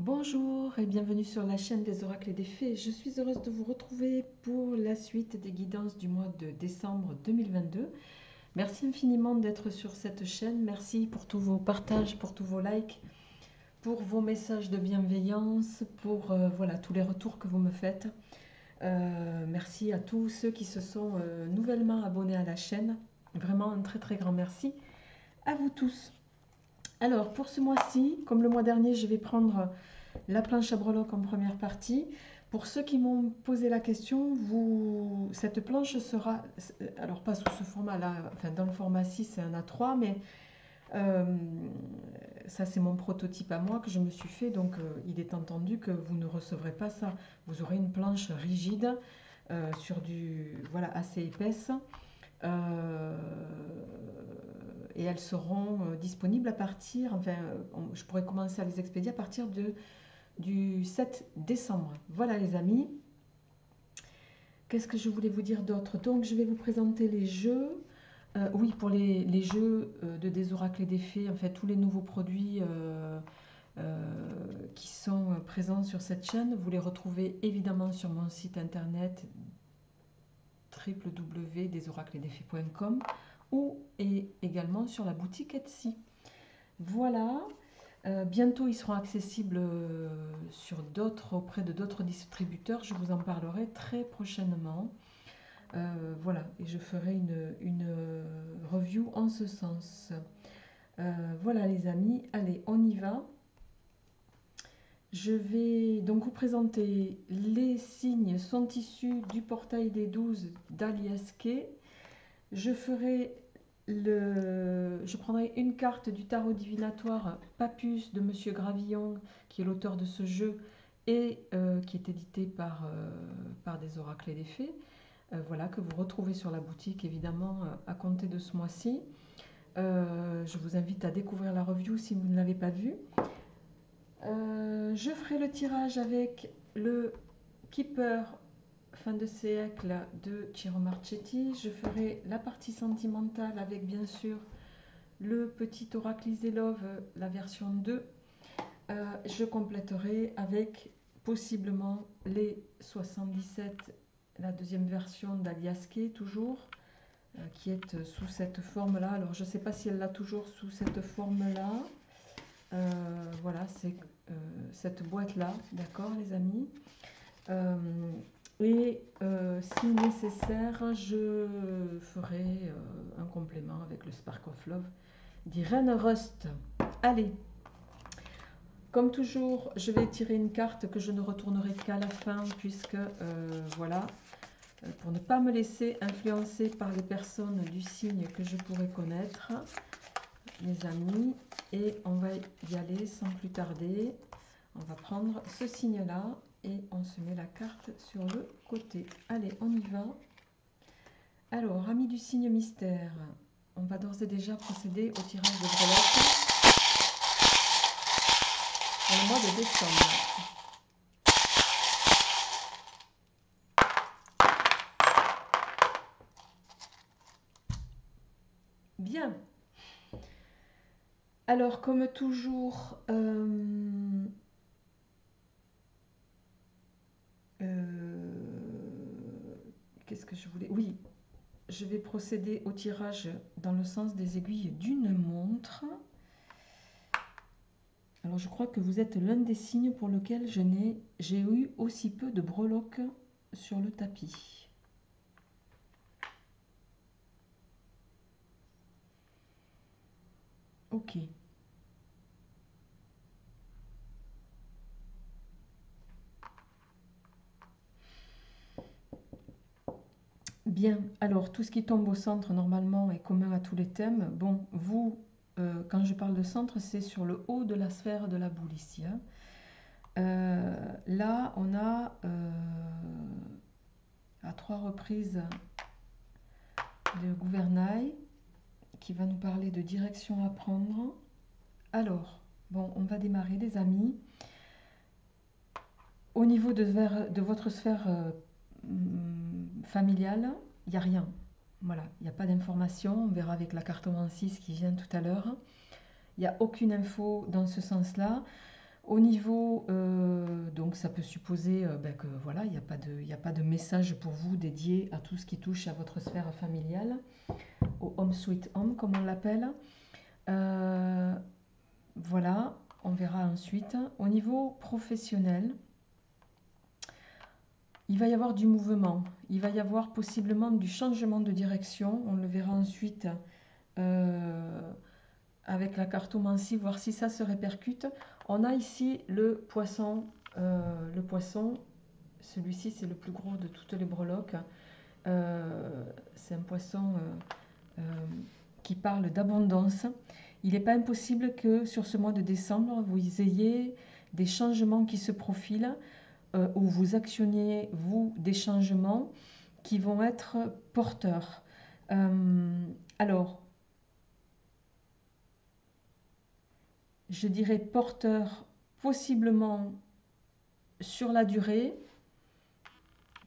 Bonjour et bienvenue sur la chaîne des oracles et des fées. Je suis heureuse de vous retrouver pour la suite des guidances du mois de décembre 2022. Merci infiniment d'être sur cette chaîne. Merci pour tous vos partages, pour tous vos likes, pour vos messages de bienveillance, pour voilà, tous les retours que vous me faites. Merci à tous ceux qui se sont nouvellement abonnés à la chaîne. Vraiment un très très grand merci à vous tous. Alors pour ce mois-ci, comme le mois dernier, je vais prendre la planche à breloques en première partie. Pour ceux qui m'ont posé la question, cette planche sera, alors pas sous ce format-là, enfin dans le format 6 c'est un A3, mais euh, ça c'est mon prototype à moi que je me suis fait, donc il est entendu que vous ne recevrez pas ça. Vous aurez une planche rigide sur du, voilà, assez épaisse. Euh, et elles seront disponibles à partir, enfin, je pourrais commencer à les expédier à partir du 7 décembre. Voilà les amis. Qu'est-ce que je voulais vous dire d'autre? Donc je vais vous présenter les jeux. Oui, pour les jeux de des oracles et des fées, en fait tous les nouveaux produits qui sont présents sur cette chaîne, vous les retrouvez évidemment sur mon site internet www.desoracledesfées.com ou et également sur la boutique Etsy. Voilà. Bientôt, ils seront accessibles auprès de d'autres distributeurs. Je vous en parlerai très prochainement. Voilà, et je ferai une review en ce sens. Voilà les amis, allez, on y va. Je vais donc vous présenter les signes sont issus du portail des 12 d'Alias Kay. Je prendrai une carte du tarot divinatoire Papus de Monsieur Gravillon, qui est l'auteur de ce jeu et qui est édité par des oracles et des fées. Voilà, que vous retrouvez sur la boutique évidemment à compter de ce mois-ci. Je vous invite à découvrir la review si vous ne l'avez pas vue. Je ferai le tirage avec le Keeper fin de siècle de Ciro Marchetti. Je ferai la partie sentimentale avec bien sûr le petit oracle Iselove, la version 2. Je compléterai avec possiblement les 77, la deuxième version d'Alias Kay toujours, qui est sous cette forme-là. Alors je ne sais pas si elle l'a toujours sous cette forme-là. Voilà, c'est cette boîte-là, d'accord les amis. Si nécessaire, je ferai un complément avec le Spark of Love d'Irene Rust. Allez, comme toujours, je vais tirer une carte que je ne retournerai qu'à la fin, puisque voilà, pour ne pas me laisser influencer par les personnes du signe que je pourrais connaître, mes amis. Et on va y aller sans plus tarder. On va prendre ce signe-là et on se met la carte sur le côté. Allez, on y va. Alors, amis du signe mystère, on va d'ores et déjà procéder au tirage de breloques pour le mois de décembre. Bien. Alors, comme toujours, qu'est-ce que je voulais? Oui, je vais procéder au tirage dans le sens des aiguilles d'une montre. Alors, je crois que vous êtes l'un des signes pour lequel j'ai eu aussi peu de breloques sur le tapis. Ok. Bien, alors tout ce qui tombe au centre normalement est commun à tous les thèmes. Bon, vous, quand je parle de centre, c'est sur le haut de la sphère de la boule ici, hein. Là, on a à 3 reprises le gouvernail qui va nous parler de direction à prendre. Alors, bon, on va démarrer les amis. Au niveau de votre sphère familiale, il n'y a rien. Voilà, il n'y a pas d'information. On verra avec la cartoman 6 qui vient tout à l'heure. Il n'y a aucune info dans ce sens-là. Au niveau, donc ça peut supposer ben, que voilà, il n'y a pas de message pour vous dédié à tout ce qui touche à votre sphère familiale, au Home Sweet Home comme on l'appelle. Voilà, on verra ensuite. Au niveau professionnel, il va y avoir du mouvement, il va y avoir possiblement du changement de direction. On le verra ensuite avec la cartomancie, voir si ça se répercute. On a ici le poisson. Celui-ci c'est le plus gros de toutes les breloques. C'est un poisson qui parle d'abondance. Il n'est pas impossible que sur ce mois de décembre, vous ayez des changements qui se profilent, où vous actionniez, vous, des changements qui vont être porteurs. Alors, je dirais porteurs possiblement sur la durée,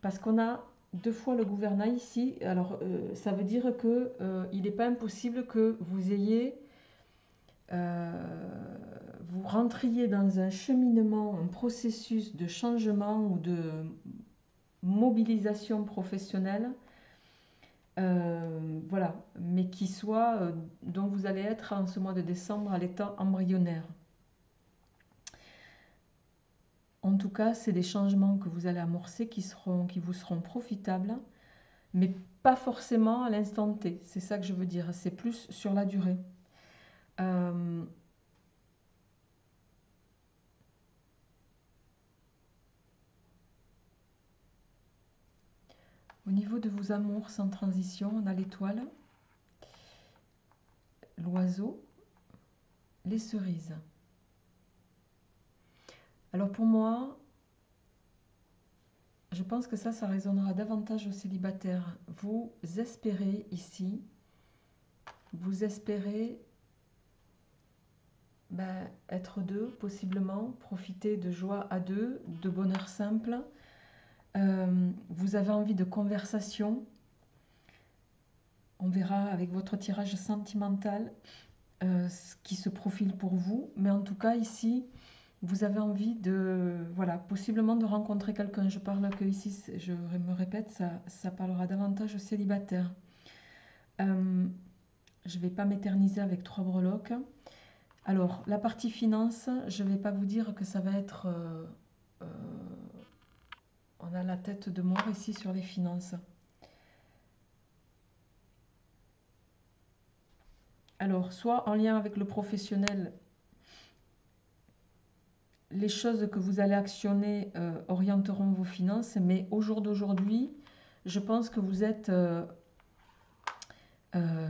parce qu'on a deux fois le gouvernail ici. Alors, ça veut dire que il n'est pas impossible que vous ayez, vous rentriez dans un cheminement, un processus de changement ou de mobilisation professionnelle, voilà, mais qui soit, dont vous allez être en ce mois de décembre à l'état embryonnaire. En tout cas, c'est des changements que vous allez amorcer qui vous seront profitables, mais pas forcément à l'instant T. C'est ça que je veux dire. C'est plus sur la durée. Au niveau de vos amours sans transition, on a l'étoile, l'oiseau, les cerises. Alors pour moi, je pense que ça résonnera davantage aux célibataires. Vous espérez ici, vous espérez être deux, possiblement, profiter de joie à deux, de bonheur simple. Vous avez envie de conversation. On verra avec votre tirage sentimental ce qui se profile pour vous. Mais en tout cas, ici, vous avez envie de, voilà, possiblement de rencontrer quelqu'un. Je parle que ici, je me répète, ça parlera davantage aux célibataires. Je ne vais pas m'éterniser avec 3 breloques. Alors, la partie finance, je ne vais pas vous dire que ça va être... on a la tête de mort ici sur les finances. Alors, soit en lien avec le professionnel, les choses que vous allez actionner orienteront vos finances, mais au jour d'aujourd'hui, je pense que vous êtes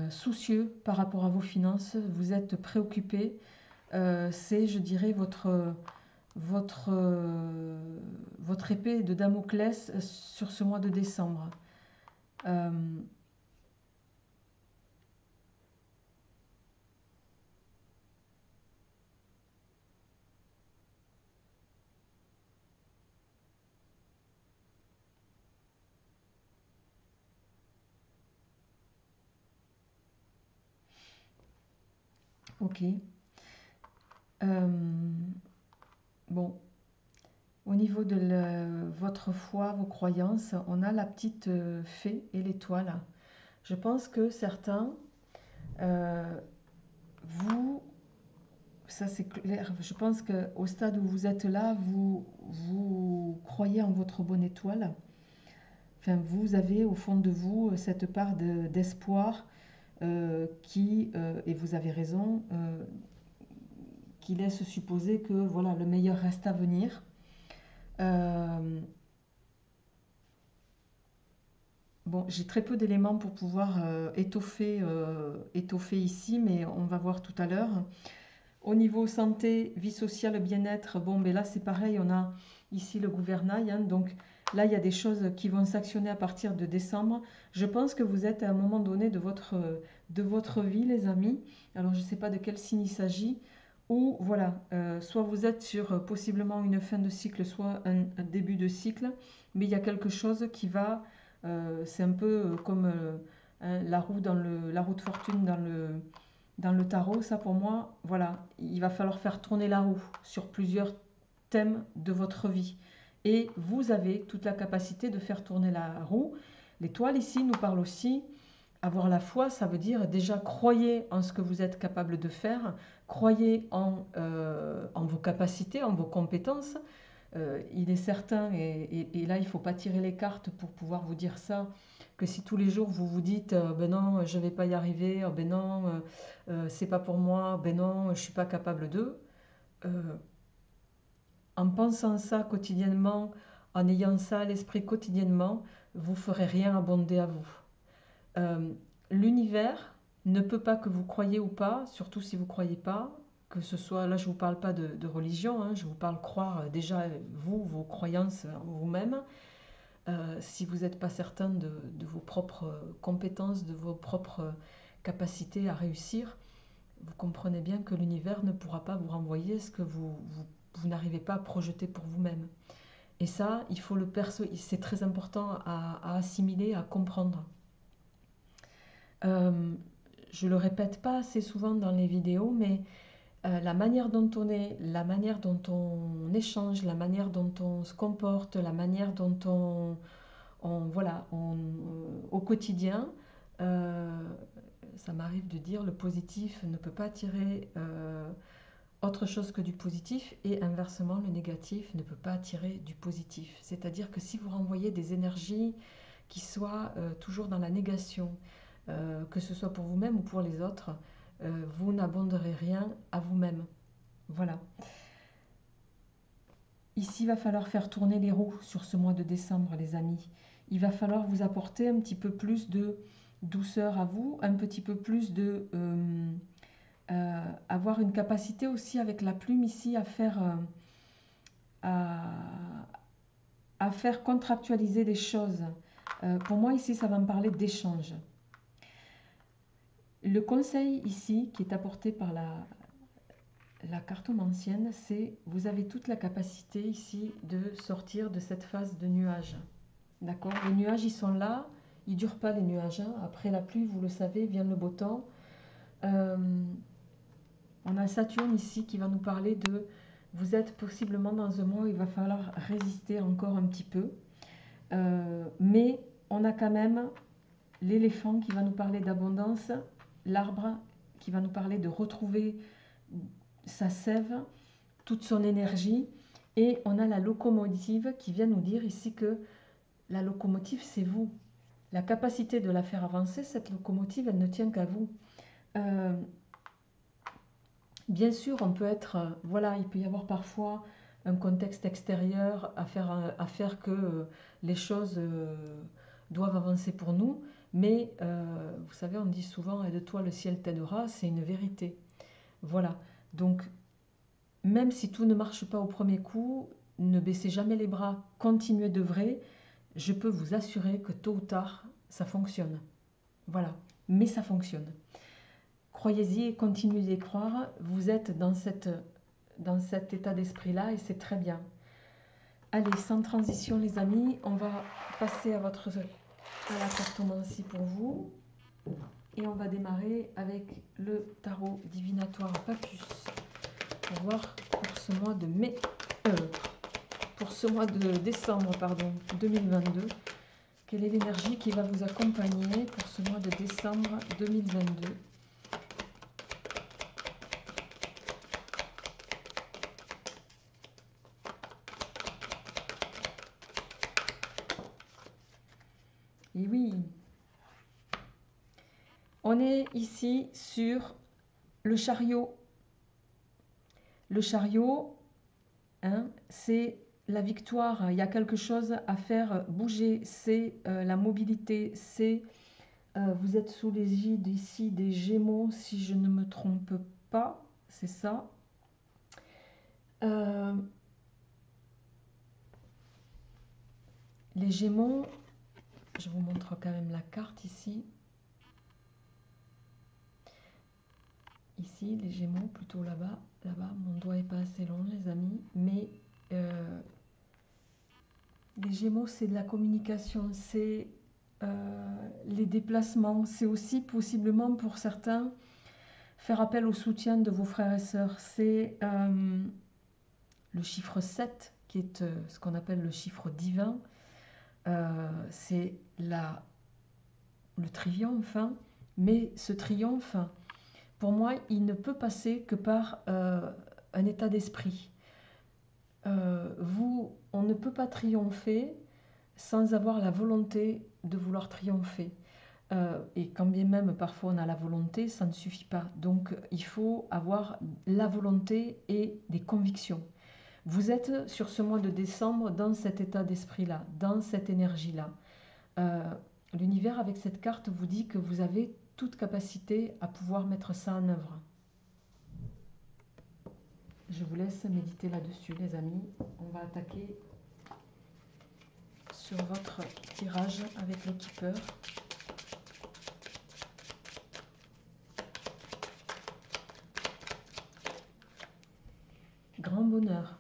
soucieux par rapport à vos finances, vous êtes préoccupé. C'est, je dirais, votre épée de Damoclès sur ce mois de décembre. Ok. Bon. Au niveau de votre foi, vos croyances, on a la petite fée et l'étoile. Je pense que certains, ça c'est clair, je pense qu'au stade où vous êtes là, vous croyez en votre bonne étoile. Enfin, vous avez au fond de vous cette part d'espoir et vous avez raison, qui laisse supposer que voilà, le meilleur reste à venir. Bon, j'ai très peu d'éléments pour pouvoir étoffer ici, mais on va voir tout à l'heure. Au niveau santé, vie sociale, bien-être, bon, ben là c'est pareil, on a ici le gouvernail, hein, donc là il y a des choses qui vont s'actionner à partir de décembre. Je pense que vous êtes à un moment donné de votre vie, les amis. Alors je ne sais pas de quel signe il s'agit, ou voilà, soit vous êtes sur possiblement une fin de cycle, soit un début de cycle, mais il y a quelque chose qui va, c'est un peu comme la roue de fortune dans le tarot, ça pour moi, voilà, il va falloir faire tourner la roue sur plusieurs thèmes de votre vie. Et vous avez toute la capacité de faire tourner la roue. L'étoile ici nous parle aussi, avoir la foi, ça veut dire déjà croyez en ce que vous êtes capable de faire, croyez en vos capacités, en vos compétences. Il est certain, et là il ne faut pas tirer les cartes pour pouvoir vous dire ça, que si tous les jours vous vous dites ben non, je ne vais pas y arriver, ben non, c'est pas pour moi, ben non, je ne suis pas capable de. En pensant ça quotidiennement, en ayant ça à l'esprit quotidiennement, vous ne ferez rien abonder à vous. Euh, L'univers ne peut pas, que vous croyez ou pas, surtout si vous ne croyez pas, que ce soit, là je ne vous parle pas de religion, hein, je vous parle croire déjà vous, vos croyances en vous-même. Si vous n'êtes pas certain de vos propres compétences, de vos propres capacités à réussir, vous comprenez bien que l'univers ne pourra pas vous renvoyer ce que vous n'arrivez pas à projeter pour vous-même. Et ça, il faut le percevoir, c'est très important à assimiler, à comprendre. Euh, je le répète pas assez souvent dans les vidéos, mais la manière dont on est, la manière dont on échange, la manière dont on se comporte, la manière dont voilà, au quotidien, euh, ça m'arrive de dire le positif ne peut pas attirer autre chose que du positif et inversement le négatif ne peut pas attirer du positif. C'est-à-dire que si vous renvoyez des énergies qui soient toujours dans la négation, que ce soit pour vous-même ou pour les autres, vous n'abonderez rien à vous-même. Voilà. Ici, il va falloir faire tourner les roues sur ce mois de décembre, les amis. Il va falloir vous apporter un petit peu plus de douceur à vous, un petit peu plus de... avoir une capacité aussi avec la plume ici à faire, à faire contractualiser des choses. Pour moi, ici, ça va me parler d'échange. Le conseil ici, qui est apporté par la cartomancienne, c'est vous avez toute la capacité ici de sortir de cette phase de nuages. D'accord? Les nuages, ils sont là. Ils ne durent pas, les nuages. Hein. Après la pluie, vous le savez, vient le beau temps. On a Saturne ici qui va nous parler de... Vous êtes possiblement dans un mois où il va falloir résister encore un petit peu. Mais on a quand même l'éléphant qui va nous parler d'abondance, l'arbre qui va nous parler de retrouver sa sève, toute son énergie. Et on a la locomotive qui vient nous dire ici que la locomotive, c'est vous. La capacité de la faire avancer, cette locomotive, elle ne tient qu'à vous. Bien sûr, on peut être, voilà, il peut y avoir parfois un contexte extérieur à faire que les choses doivent avancer pour nous, mais vous savez, on dit souvent aide-toi, le ciel t'aidera, c'est une vérité. Voilà, donc même si tout ne marche pas au premier coup, ne baissez jamais les bras, continuez d'œuvrer, je peux vous assurer que tôt ou tard, ça fonctionne. Voilà, mais ça fonctionne. Croyez-y et continuez d'y croire, vous êtes dans cet état d'esprit-là et c'est très bien. Allez, sans transition les amis, on va passer à la cartomancie pour vous. Et on va démarrer avec le tarot divinatoire Papus pour voir pour ce mois de décembre 2022. Quelle est l'énergie qui va vous accompagner pour ce mois de décembre 2022? Et oui, on est ici sur le chariot. Le chariot, hein, c'est la victoire. Il y a quelque chose à faire bouger. C'est la mobilité. C'est vous êtes sous l'égide ici des Gémeaux, si je ne me trompe pas. C'est ça. Les Gémeaux, je vous montre quand même la carte ici. Ici, les Gémeaux, plutôt là-bas. Là-bas, mon doigt n'est pas assez long, les amis. Mais les Gémeaux, c'est de la communication, c'est les déplacements. C'est aussi possiblement pour certains faire appel au soutien de vos frères et sœurs. C'est le chiffre 7 qui est ce qu'on appelle le chiffre divin. C'est le triomphe, hein. Mais ce triomphe, pour moi, il ne peut passer que par un état d'esprit. On ne peut pas triompher sans avoir la volonté de vouloir triompher. Et quand bien même parfois on a la volonté, ça ne suffit pas. Donc il faut avoir la volonté et des convictions. Vous êtes sur ce mois de décembre dans cet état d'esprit-là, dans cette énergie-là. L'univers avec cette carte vous dit que vous avez toute capacité à pouvoir mettre ça en œuvre. Je vous laisse méditer là-dessus, les amis. On va attaquer sur votre tirage avec le Keeper. Grand bonheur.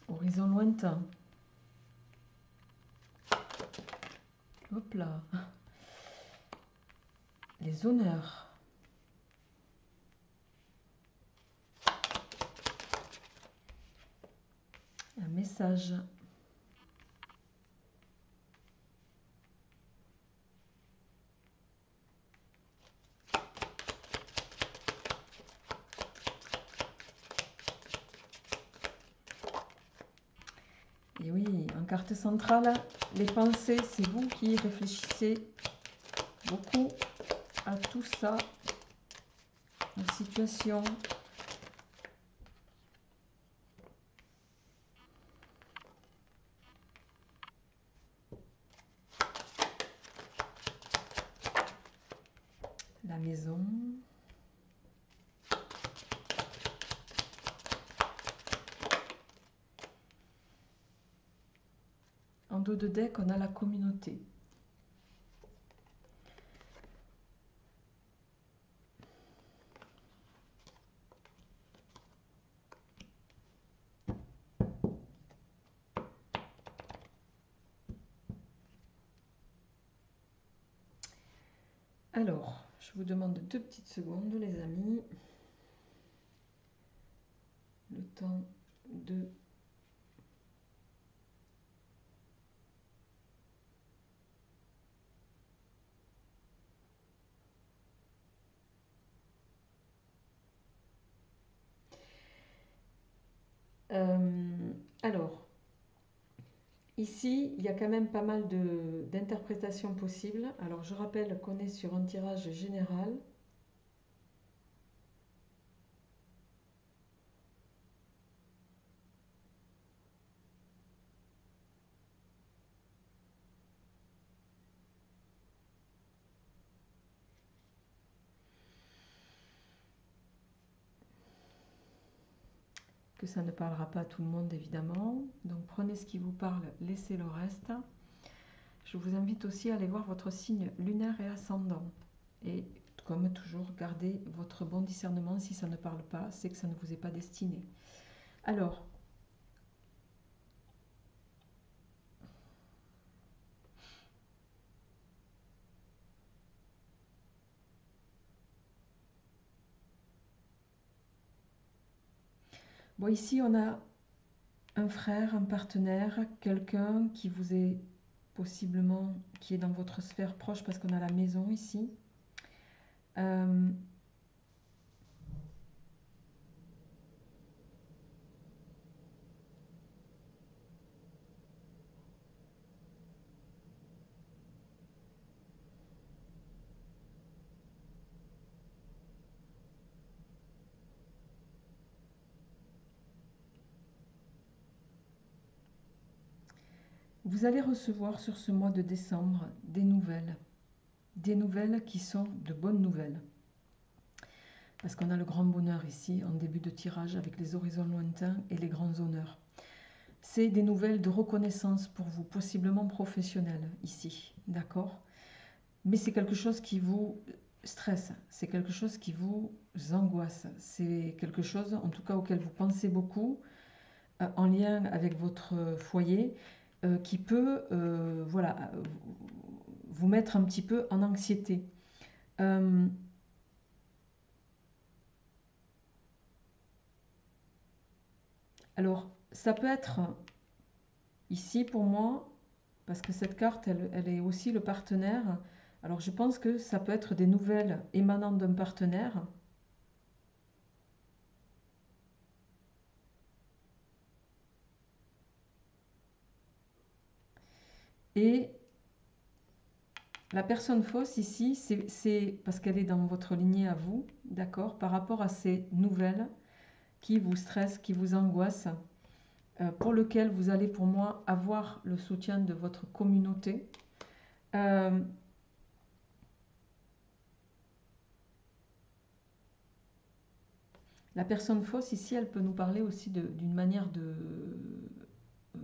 Horizon lointain. Hop là. Les honneurs. Un message. Et oui, en carte centrale, les pensées, c'est vous qui réfléchissez beaucoup à tout ça, la situation. La maison. En dos de deck, on a la communauté. Alors, je vous demande 2 petites secondes, les amis. Le temps de... Alors, ici, il y a quand même pas mal d'interprétations possibles. Alors, je rappelle qu'on est sur un tirage général. Que ça ne parlera pas à tout le monde, évidemment. Donc, prenez ce qui vous parle, laissez le reste. Je vous invite aussi à aller voir votre signe lunaire et ascendant. Et comme toujours, gardez votre bon discernement. Si ça ne parle pas, c'est que ça ne vous est pas destiné. Alors, bon, ici, on a un frère, un partenaire, quelqu'un qui vous est possiblement, qui est dans votre sphère proche, parce qu'on a la maison ici. Vous allez recevoir sur ce mois de décembre des nouvelles qui sont de bonnes nouvelles. Parce qu'on a le grand bonheur ici, en début de tirage, avec les horizons lointains et les grands honneurs. C'est des nouvelles de reconnaissance pour vous, possiblement professionnelles ici, d'accord? Mais c'est quelque chose qui vous stresse, c'est quelque chose qui vous angoisse, c'est quelque chose en tout cas auquel vous pensez beaucoup. en lien avec votre foyer qui peut voilà, vous mettre un petit peu en anxiété. Euh, alors, ça peut être ici pour moi, parce que cette carte, elle est aussi le partenaire. Alors, je pense que ça peut être des nouvelles émanant d'un partenaire. Et la personne fausse ici, c'est parce qu'elle est dans votre lignée à vous, d'accord, par rapport à ces nouvelles qui vous stressent, qui vous angoissent, pour lequel vous allez pour moi avoir le soutien de votre communauté. Euh, la personne fausse ici, elle peut nous parler aussi d'une manière de... euh,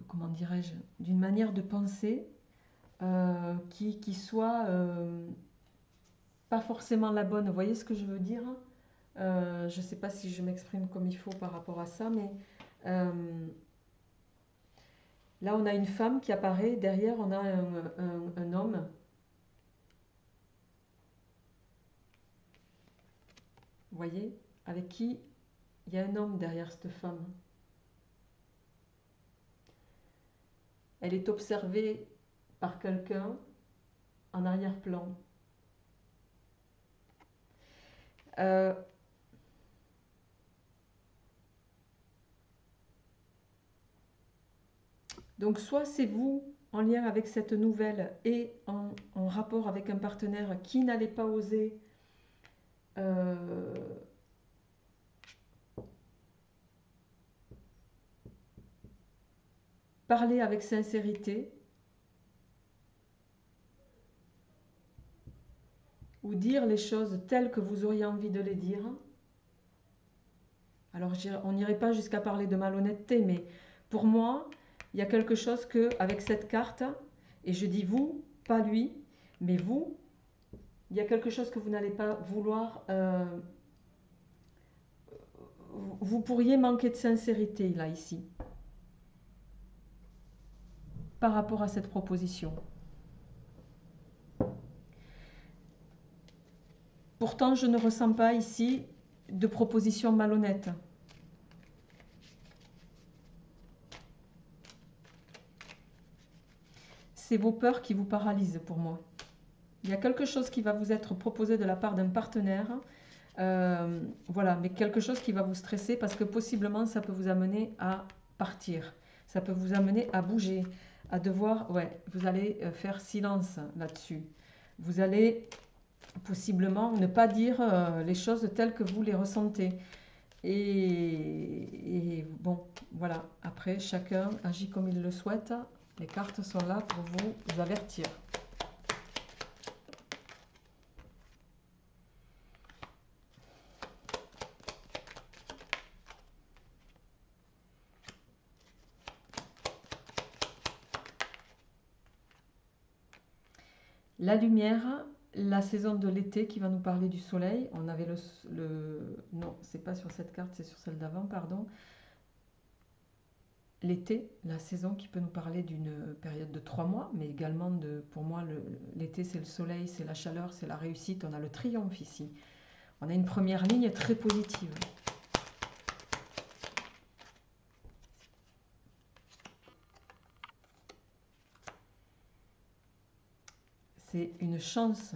comment dirais-je, d'une manière de penser qui soit pas forcément la bonne. Vous voyez ce que je veux dire? Je ne sais pas si je m'exprime comme il faut par rapport à ça, mais euh, là on a une femme qui apparaît, derrière on a un homme. Vous voyez? Avec qui il y a un homme derrière cette femme. Elle est observée par quelqu'un en arrière-plan. Euh, donc soit c'est vous en lien avec cette nouvelle et en rapport avec un partenaire qui n'allait pas oser euh, parler avec sincérité ou dire les choses telles que vous auriez envie de les dire. Alors on n'irait pas jusqu'à parler de malhonnêteté, mais pour moi, il y a quelque chose que avec cette carte, et je dis vous, pas lui, mais vous, il y a quelque chose que vous n'allez pas vouloir. Vous pourriez manquer de sincérité là ici par rapport à cette proposition. Pourtant, je ne ressens pas ici de proposition malhonnête. C'est vos peurs qui vous paralysent pour moi. Il y a quelque chose qui va vous être proposé de la part d'un partenaire, voilà, mais quelque chose qui va vous stresser parce que possiblement ça peut vous amener à partir, ça peut vous amener à bouger, à devoir, ouais, vous allez faire silence là-dessus. Vous allez possiblement ne pas dire les choses telles que vous les ressentez. Et bon, voilà, après chacun agit comme il le souhaite. Les cartes sont là pour vous avertir. La lumière, la saison de l'été qui va nous parler du soleil. On avait non, c'est pas sur cette carte, c'est sur celle d'avant, pardon. L'été, la saison qui peut nous parler d'une période de 3 mois, mais également pour moi, l'été c'est le soleil, c'est la chaleur, c'est la réussite. On a le triomphe ici. On a une première ligne très positive. C'est une chance.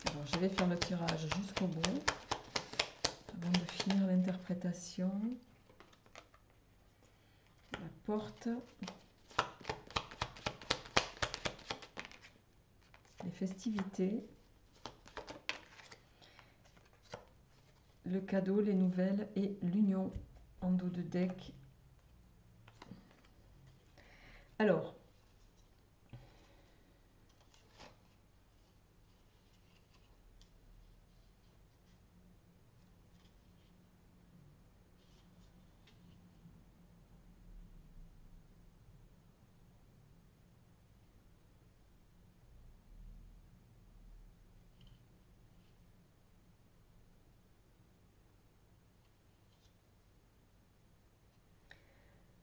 Alors, je vais faire le tirage jusqu'au bout avant de finir l'interprétation. La porte. Les festivités. Le cadeau, les nouvelles et l'union en dos de deck. Alors,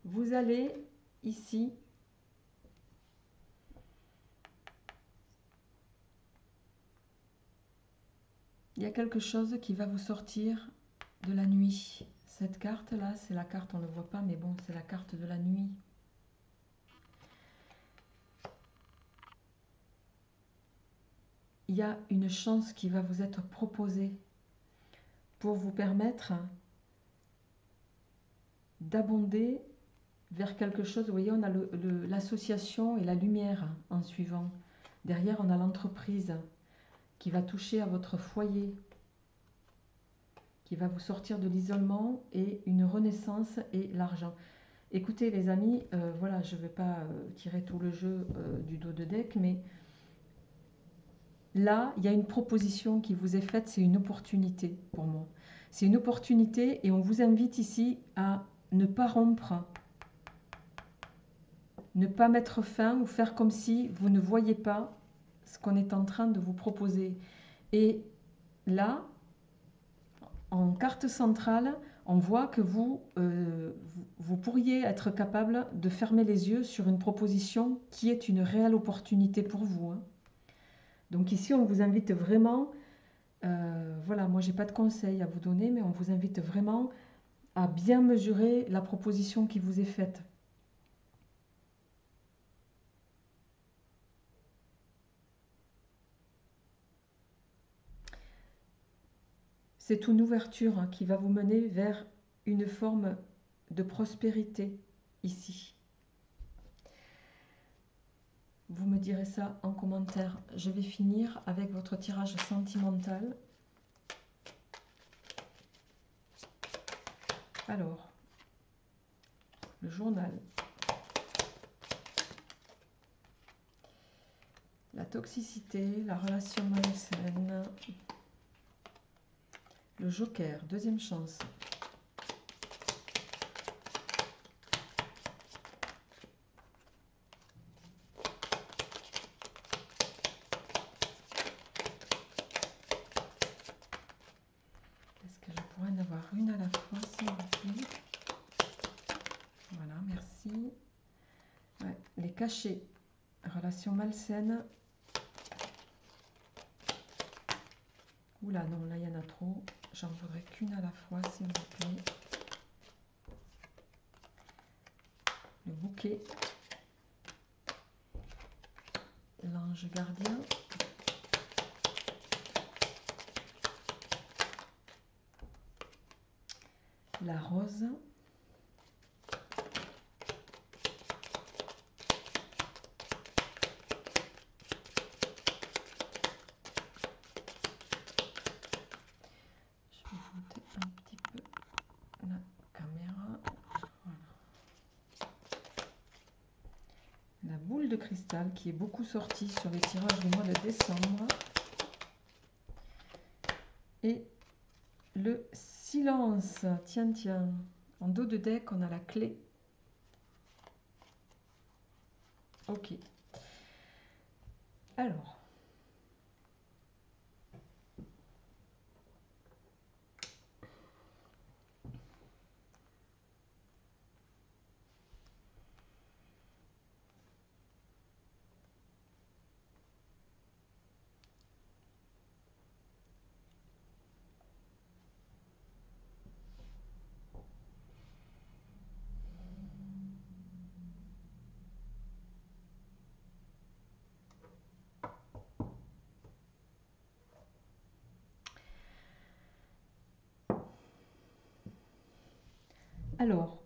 vous allez ici il y a quelque chose qui va vous sortir de la nuit. Cette carte-là, c'est la carte, on ne le voit pas, mais bon, c'est la carte de la nuit. Il y a une chance qui va vous être proposée pour vous permettre d'abonder vers quelque chose. Vous voyez, on a l'association et la lumière en suivant. Derrière, on a l'entreprise qui va toucher à votre foyer, qui va vous sortir de l'isolement et une renaissance et l'argent. Écoutez les amis, voilà, je ne vais pas tirer tout le jeu du dos de deck, mais là, il y a une proposition qui vous est faite, c'est une opportunité pour moi. C'est une opportunité et on vous invite ici à ne pas rompre, ne pas mettre fin ou faire comme si vous ne voyez pas ce qu'on est en train de vous proposer. Et là, en carte centrale, on voit que vous pourriez être capable de fermer les yeux sur une proposition qui est une réelle opportunité pour vous. Hein. Donc ici, on vous invite vraiment, voilà, moi j'ai pas de conseils à vous donner, mais on vous invite vraiment à bien mesurer la proposition qui vous est faite. C'est une ouverture qui va vous mener vers une forme de prospérité ici. Vous me direz ça en commentaire. Je vais finir avec votre tirage sentimental. Alors, le journal. La toxicité, la relation malsaine. Le joker, deuxième chance. Est-ce que je pourrais en avoir une à la fois, s'il vous plaît? Voilà, merci. Ouais, les cachets, relation malsaine. Oula, non, là, il y en a trop. J'en voudrais qu'une à la fois, s'il vous plaît. Le bouquet. L'ange gardien. La rose. Je vais monter un petit peu la caméra. Voilà. La boule de cristal qui est beaucoup sortie sur les tirages du mois de décembre. Et le silence. Tiens, tiens. En dos de deck, on a la clé. Ok. Alors. Alors,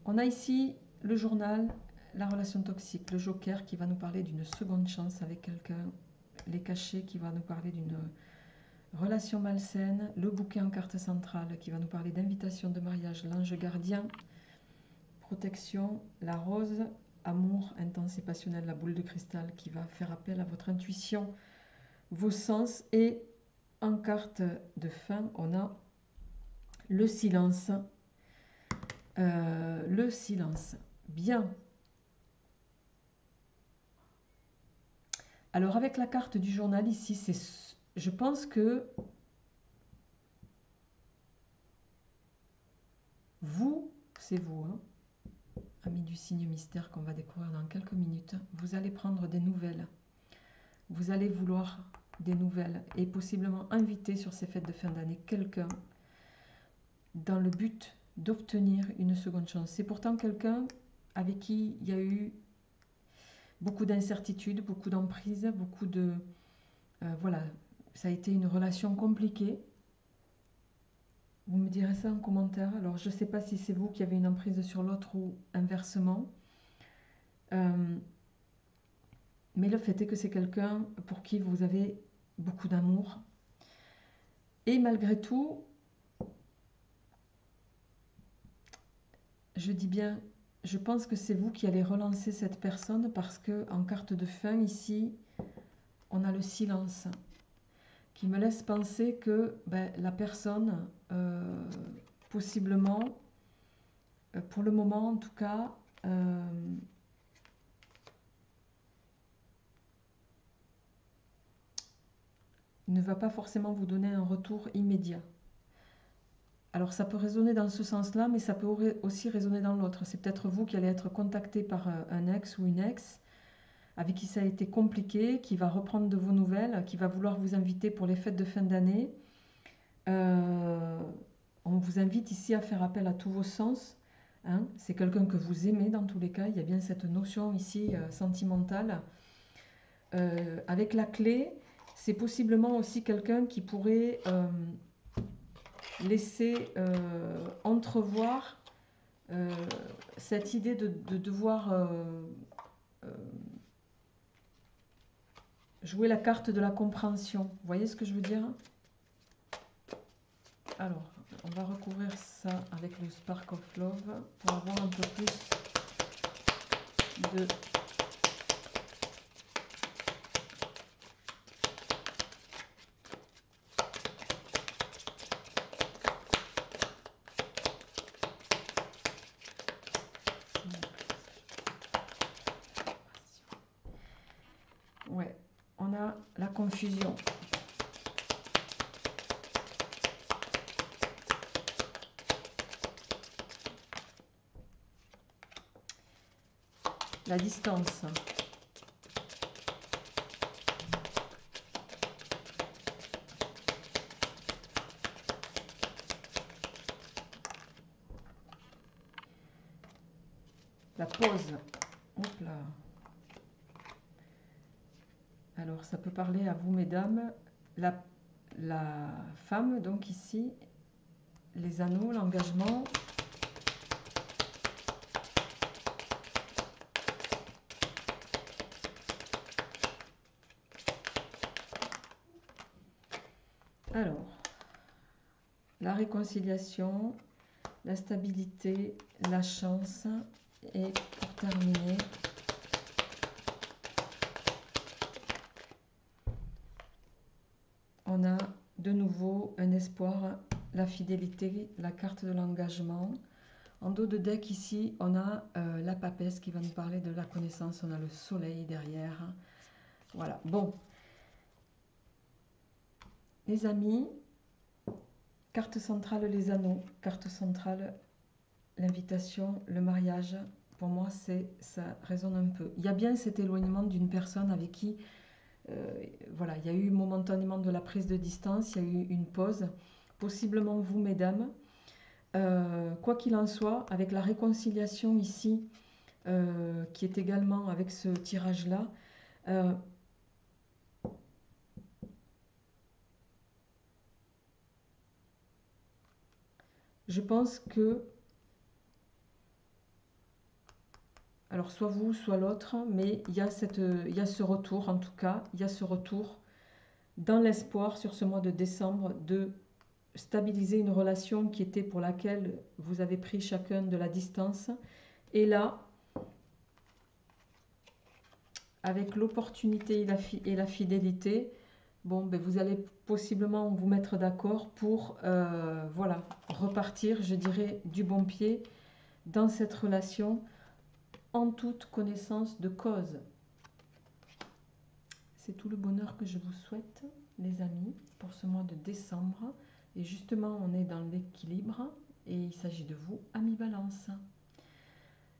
on a ici le journal, la relation toxique, le joker qui va nous parler d'une seconde chance avec quelqu'un, les cachets qui va nous parler d'une relation malsaine, le bouquet en carte centrale qui va nous parler d'invitation de mariage, l'ange gardien, protection, la rose, amour intense et passionnel, la boule de cristal qui va faire appel à votre intuition, vos sens, et en carte de fin, on a le silence. Le silence. Bien. Alors avec la carte du journal ici, je pense que vous c'est vous, hein, amis du signe mystère qu'on va découvrir dans quelques minutes. Vous allez prendre des nouvelles. Vous allez vouloir des nouvelles et possiblement inviter sur ces fêtes de fin d'année quelqu'un dans le but d'obtenir une seconde chance. C'est pourtant quelqu'un avec qui il y a eu beaucoup d'incertitudes, beaucoup d'emprise, beaucoup de... voilà, ça a été une relation compliquée. Vous me direz ça en commentaire. Alors, je ne sais pas si c'est vous qui avez une emprise sur l'autre ou inversement. Mais le fait est que c'est quelqu'un pour qui vous avez beaucoup d'amour. Et malgré tout, je dis bien, je pense que c'est vous qui allez relancer cette personne parce que en carte de fin, ici, on a le silence qui me laisse penser que la personne, possiblement, pour le moment en tout cas, ne va pas forcément vous donner un retour immédiat. Alors ça peut résonner dans ce sens-là, mais ça peut aussi résonner dans l'autre. C'est peut-être vous qui allez être contacté par un ex ou une ex avec qui ça a été compliqué, qui va reprendre de vos nouvelles, qui va vouloir vous inviter pour les fêtes de fin d'année. On vous invite ici à faire appel à tous vos sens. Hein. C'est quelqu'un que vous aimez dans tous les cas. Il y a bien cette notion ici sentimentale. Avec la clé, c'est possiblement aussi quelqu'un qui pourrait laisser entrevoir cette idée de devoir jouer la carte de la compréhension. Vous voyez ce que je veux dire? Alors, on va recouvrir ça avec le Spark of Love pour avoir un peu plus de... Ouais, on a la confusion. La distance. La pause. Hop là. Alors, ça peut parler à vous, mesdames. La femme, donc ici, les anneaux, l'engagement. Alors, la réconciliation, la stabilité, la chance. Et pour terminer, on a de nouveau un espoir, la fidélité, la carte de l'engagement. En dos de deck ici, on a la papesse qui va nous parler de la connaissance. On a le soleil derrière. Voilà, bon. Les amis, carte centrale, les anneaux. Carte centrale, l'invitation, le mariage. Pour moi, ça résonne un peu. Il y a bien cet éloignement d'une personne avec qui... voilà, il y a eu momentanément de la prise de distance, il y a eu une pause. Possiblement vous, mesdames. Quoi qu'il en soit, avec la réconciliation ici, qui est également avec ce tirage-là, je pense que, alors soit vous, soit l'autre, mais il y a ce retour, en tout cas, il y a ce retour dans l'espoir sur ce mois de décembre de stabiliser une relation qui était pour laquelle vous avez pris chacun de la distance. Et là, avec l'opportunité et la fidélité, bon, ben vous allez possiblement vous mettre d'accord pour voilà, repartir, je dirais, du bon pied dans cette relation en toute connaissance de cause. C'est tout le bonheur que je vous souhaite, les amis, pour ce mois de décembre. Et justement, on est dans l'équilibre et il s'agit de vous, amis Balance.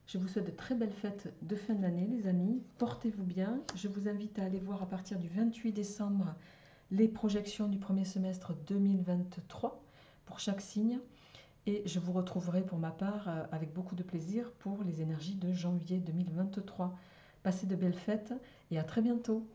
Je vous souhaite de très belles fêtes de fin d'année, les amis. Portez-vous bien. Je vous invite à aller voir à partir du 28 décembre les projections du premier semestre 2023 pour chaque signe. Et je vous retrouverai pour ma part avec beaucoup de plaisir pour les énergies de janvier 2023. Passez de belles fêtes et à très bientôt.